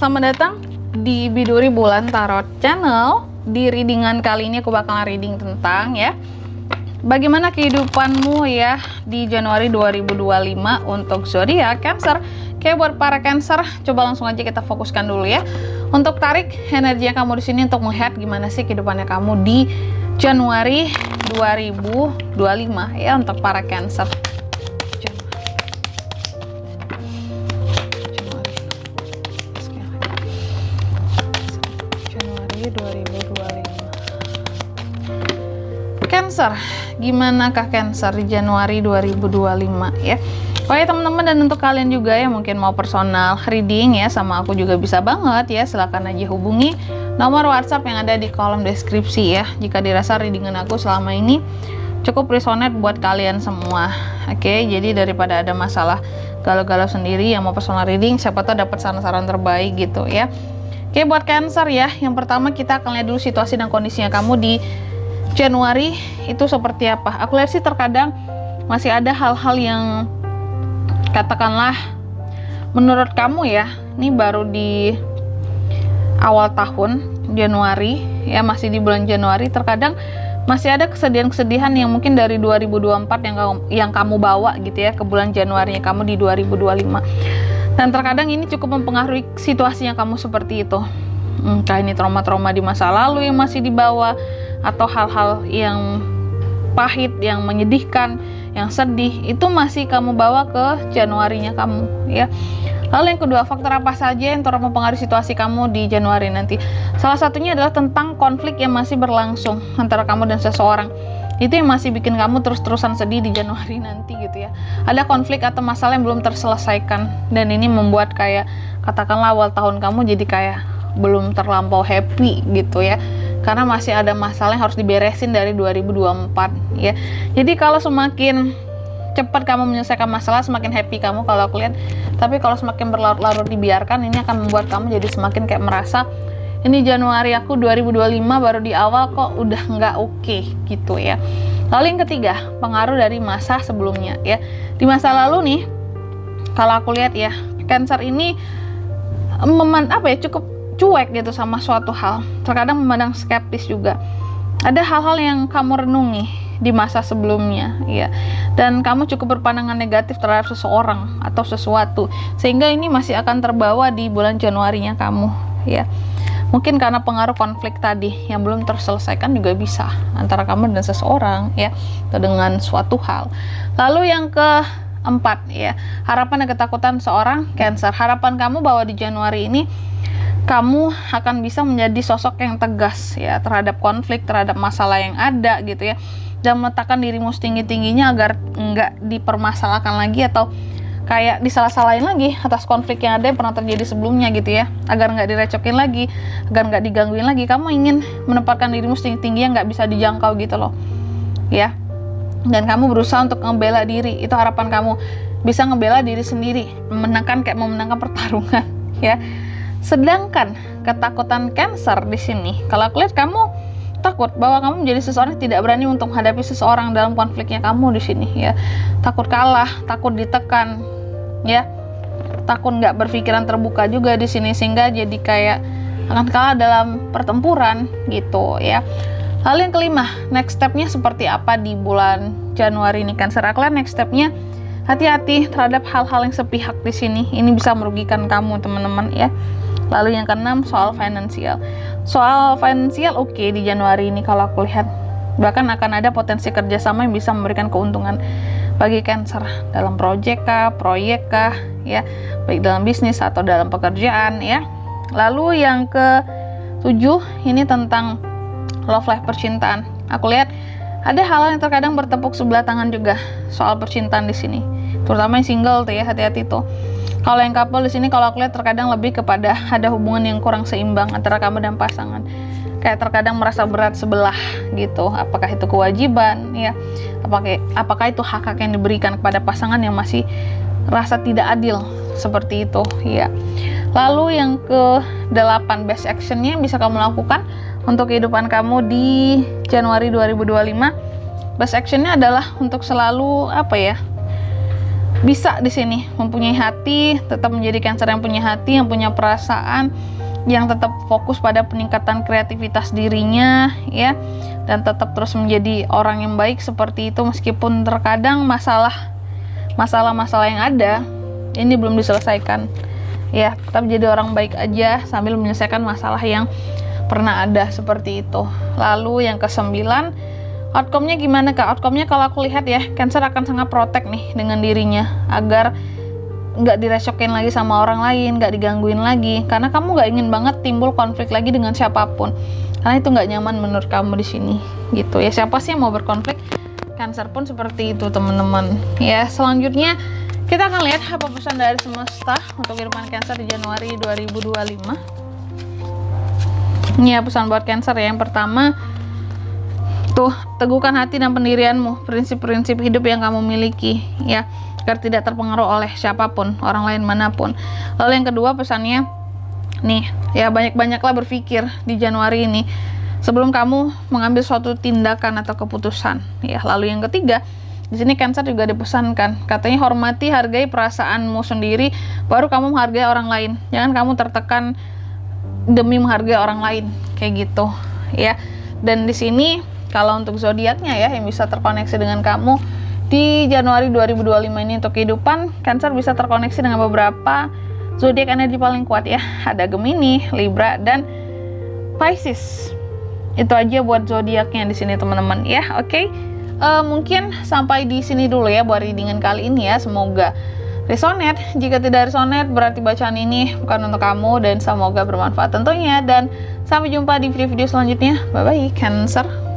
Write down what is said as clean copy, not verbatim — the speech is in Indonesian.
selamat datang di Biduri Bulan Tarot Channel. Di readingan kali ini aku bakalan reading tentang bagaimana kehidupanmu ya di Januari 2025 untuk zodiak Cancer. Oke, buat para Cancer, coba langsung aja kita fokuskan dulu ya. Untuk tarik energi kamu di sini untuk melihat gimana sih kehidupannya kamu di Januari 2025 ya untuk para Cancer. Cancer, gimanakah Cancer di Januari 2025 ya? Oke teman-teman, dan untuk kalian juga yang mungkin mau personal reading ya sama aku juga bisa banget ya, silahkan aja hubungi nomor WhatsApp yang ada di kolom deskripsi ya, jika dirasa readingan aku selama ini cukup resonate buat kalian semua. Oke, jadi daripada ada masalah galau-galau sendiri yang mau personal reading, siapa tahu dapat saran-saran terbaik gitu ya. Oke, buat Cancer ya, yang pertama kita akan lihat dulu situasi dan kondisinya kamu di Januari itu seperti apa. Aku lihat sih terkadang masih ada hal-hal yang katakanlah menurut kamu ya, ini baru di awal tahun Januari ya, masih di bulan Januari, terkadang masih ada kesedihan-kesedihan yang mungkin dari 2024 yang kamu bawa gitu ya ke bulan Januari kamu di 2025. Dan terkadang ini cukup mempengaruhi situasi yang kamu seperti itu. Entah ini trauma-trauma di masa lalu yang masih dibawa, atau hal-hal yang pahit, yang menyedihkan, yang sedih, itu masih kamu bawa ke Januarinya kamu ya. Lalu yang kedua, faktor apa saja yang turut mempengaruhi situasi kamu di Januari nanti? Salah satunya adalah tentang konflik yang masih berlangsung antara kamu dan seseorang. Itu yang masih bikin kamu terus-terusan sedih di Januari nanti gitu ya. Ada konflik atau masalah yang belum terselesaikan, dan ini membuat kayak katakanlah awal tahun kamu jadi kayak belum terlampau happy gitu ya, karena masih ada masalah yang harus diberesin dari 2024 ya. Jadi kalau semakin cepat kamu menyelesaikan masalah, semakin happy kamu kalau aku lihat. Tapi kalau semakin berlarut-larut dibiarkan, ini akan membuat kamu jadi semakin kayak merasa ini Januari aku 2025 baru di awal kok udah nggak oke gitu ya. Lalu yang ketiga, pengaruh dari masa sebelumnya ya. Di masa lalu nih, kalau aku lihat ya, Cancer ini cukup cuek gitu sama suatu hal, terkadang memandang skeptis juga. Ada hal-hal yang kamu renungi di masa sebelumnya ya, dan kamu cukup berpandangan negatif terhadap seseorang atau sesuatu, sehingga ini masih akan terbawa di bulan Januarinya kamu ya. Mungkin karena pengaruh konflik tadi yang belum terselesaikan juga bisa antara kamu dan seseorang ya, atau dengan suatu hal. Lalu yang keempat ya, harapan dan ketakutan seorang Cancer. Harapan kamu bahwa di Januari ini kamu akan bisa menjadi sosok yang tegas ya terhadap konflik, terhadap masalah yang ada gitu ya, dan meletakkan dirimu setinggi-tingginya agar nggak dipermasalahkan lagi atau kayak disalah-salahin lagi atas konflik yang ada yang pernah terjadi sebelumnya gitu ya, agar nggak direcokin lagi, agar nggak digangguin lagi. Kamu ingin menempatkan dirimu setinggi-tinggi yang nggak bisa dijangkau gitu loh ya, dan kamu berusaha untuk ngebela diri. Itu harapan kamu, bisa ngebela diri sendiri, memenangkan pertarungan ya. Sedangkan ketakutan Cancer di sini, kalau aku lihat kamu takut bahwa kamu menjadi seseorang yang tidak berani untuk menghadapi seseorang dalam konfliknya kamu di sini ya. Takut kalah, takut ditekan ya, takut nggak berpikiran terbuka juga di sini, sehingga jadi kayak akan kalah dalam pertempuran gitu ya. Lalu yang kelima, next stepnya seperti apa di bulan Januari ini Cancer? Aku lihat next stepnya, hati-hati terhadap hal-hal yang sepihak di sini. Ini bisa merugikan kamu teman-teman ya. Lalu yang keenam, soal finansial. Soal finansial oke, di Januari ini kalau aku lihat, bahkan akan ada potensi kerjasama yang bisa memberikan keuntungan bagi Cancer dalam proyek kah ya, baik dalam bisnis atau dalam pekerjaan ya. Lalu yang ke-7 ini tentang love life, percintaan. Aku lihat ada hal yang terkadang bertepuk sebelah tangan juga soal percintaan di sini, terutama yang single tuh ya, hati-hati tuh. Kalau yang couple di sini, kalau aku lihat terkadang lebih kepada ada hubungan yang kurang seimbang antara kamu dan pasangan. Kayak terkadang merasa berat sebelah gitu. Apakah itu kewajiban ya? Apakah itu hak-hak yang diberikan kepada pasangan yang masih rasa tidak adil seperti itu ya. Lalu yang ke-8, best actionnya yang bisa kamu lakukan untuk kehidupan kamu di Januari 2025. Best actionnya adalah untuk selalu bisa di sini mempunyai hati, tetap menjadi Cancer yang punya hati, yang punya perasaan, yang tetap fokus pada peningkatan kreativitas dirinya ya, dan tetap terus menjadi orang yang baik seperti itu meskipun terkadang masalah-masalah yang ada ini belum diselesaikan ya. Tetap jadi orang baik aja sambil menyelesaikan masalah yang pernah ada seperti itu. Lalu yang ke-9, outcome-nya gimana Kak? Outcome-nya kalau aku lihat ya, Cancer akan sangat protect nih dengan dirinya agar nggak direcokin lagi sama orang lain, nggak digangguin lagi, karena kamu nggak ingin banget timbul konflik lagi dengan siapapun, karena itu nggak nyaman menurut kamu di sini gitu ya. Siapa sih yang mau berkonflik? Cancer pun seperti itu teman-teman ya. Selanjutnya kita akan lihat apa pesan dari semesta untuk kehidupan Cancer di Januari 2025. Ini ya pesan buat Cancer ya. Yang pertama tuh, teguhkan hati dan pendirianmu, prinsip-prinsip hidup yang kamu miliki ya, agar tidak terpengaruh oleh siapapun, orang lain manapun. Lalu yang kedua pesannya nih ya, banyak-banyaklah berpikir di Januari ini sebelum kamu mengambil suatu tindakan atau keputusan ya. Lalu yang ketiga, di sini Cancer juga dipesankan, katanya hormati, hargai perasaanmu sendiri, baru kamu menghargai orang lain. Jangan kamu tertekan demi menghargai orang lain kayak gitu ya. Dan di sini kalau untuk zodiaknya ya yang bisa terkoneksi dengan kamu di Januari 2025 ini untuk kehidupan, Cancer bisa terkoneksi dengan beberapa zodiak energi paling kuat ya. Ada Gemini, Libra, dan Pisces. Itu aja buat zodiaknya di sini teman-teman ya. Oke. Mungkin sampai di sini dulu ya buat readingan kali ini ya. Semoga resonate. Jika tidak resonate berarti bacaan ini bukan untuk kamu, dan semoga bermanfaat tentunya. Dan sampai jumpa di video-video selanjutnya. Bye bye Cancer.